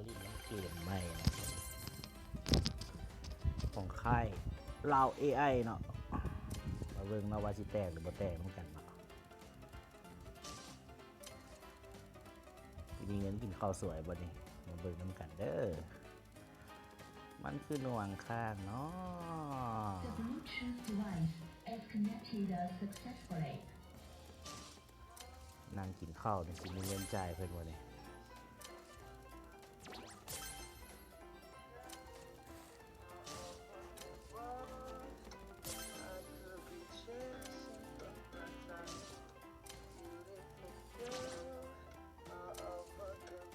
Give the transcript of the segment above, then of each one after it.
ลินเกมใหม่นะของค่ายลาว AI เนาะมาเบิ่งมาว่าสิแตกหรือบ่แตกเหมือนกันเนาะมีเงินกินข้าวสวยบ่นี่มาเบิ่งน้ำกันเด้อมันคือหน่วงข้างเนาะ The Bluetooth device is connected successfully. นั่งกินข้าวนี่สิมีเงินจ่ายเพิ่นบ่นี่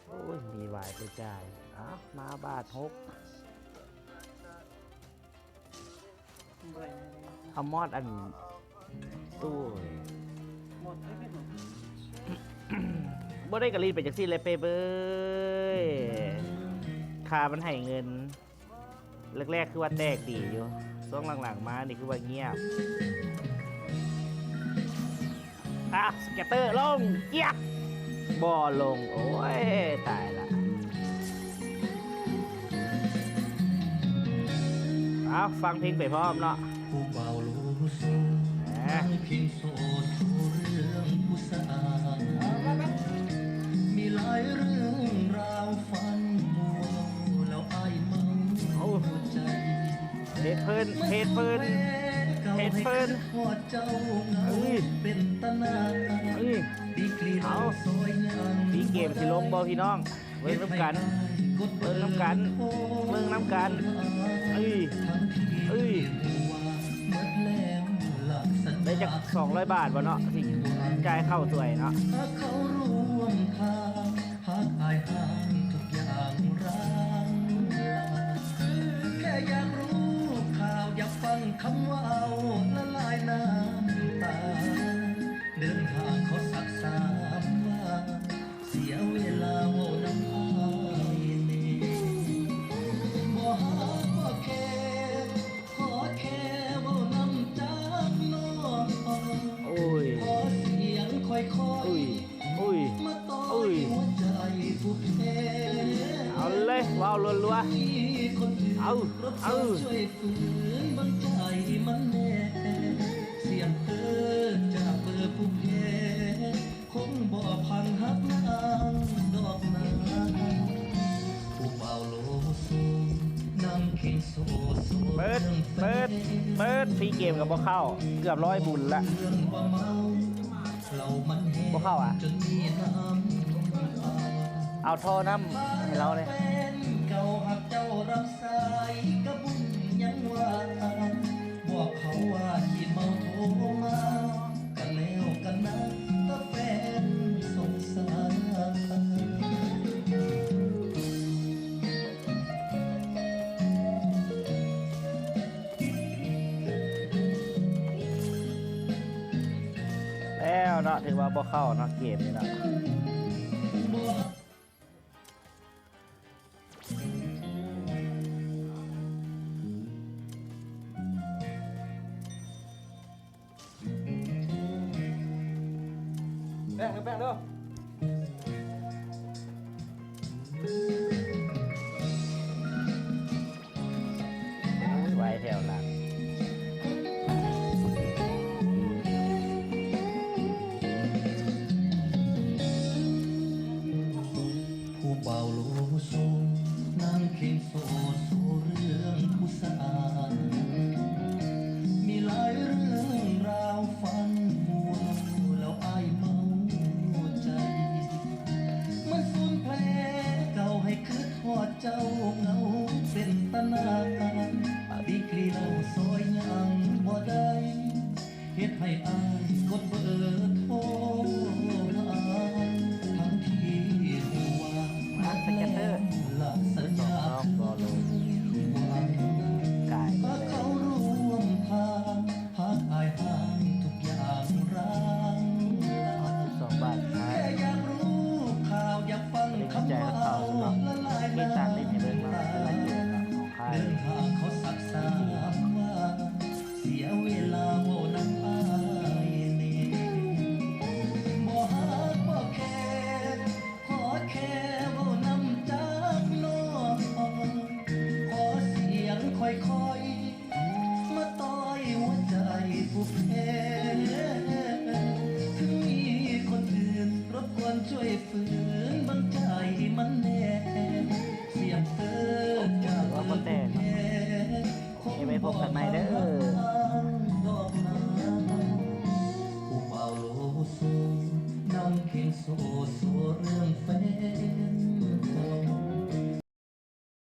โอ้ยมีวายไปจ่ายมาบาท6เอามอดอันตู้บ่ได้กะลีดไปจากซี่เลยเปเบยค่ามันให้เงินแรกๆคือว่าแตกดีอยู่ช่วงหลังๆมานี่คือว่าเงียบสเก็ตเตอร์ลงเกียกบ่ลงโอ้ยตายละฟังเพลงไปพร้อมเนาะผู้เบาลูสูนั่งพิงโซชูเรื่องผู้สาวมีหลายเรื่องราวฟันมัวแล้วอายเมาหัวใจเฮ็ดเพิ่นหัวเจ้าเงาเป็นตะนาดีกรีเราสวยงามพี่เกมสิลงบ่พี่น้องเบิ่งน้ำกันได้จาก200 บาทบ่เนาะสิจ่ายเข้าสวยเนาะเขาร่วมทางหากอายห่างทุกอย่างร้างแค่อยากรู้ข่าวอยากฟังคำว่าเอาละลายน้ำตาเดินทางเขาสัก3 วันเสียเวลาโง่น้ำอายนี่บ่หาบ่แค่ขอแค่ว่าน้ำจากน้องโอ้ยขอเสียงค่อยๆมาต่อยหัวใจผู้แพ้เอาเลยว้าวรัวๆเอาช่วยฝืนบังใจมันแน่เสียงจากเบอร์ผู้แพ้คงบ่พังหักนางดอกนาผู้เบาโลสูนั่งเข่งโซเปิดฟรีเกมกับบ่เข้าเกือบ100 บุญละบ่เข้าจนมีน้ำเอาท่อน้ำให้เราเลยเก่าหักเจ้ารับสายกระบุญยังว่าบอกเขาว่าที่เมาโทรมากันแล้วกันนะตาแฟนสงสารแล้วเนาะถือว่าบ่เข้าเนาะเกมนี่เนาะแบ่งเด้อไว้แถวหลังผู้เบาโลสูนั่งเข่งโซเรื่องผู้สาวมีหลายเรื่องราวฟันมัวแล้วอายเมาใจ มันสูญแผลเก่าให้คืดทอดเจ้าเงาเป็นตะนาดีกรีเราซอยยังบ่ได้เฮ็ดให้อายกดเบอ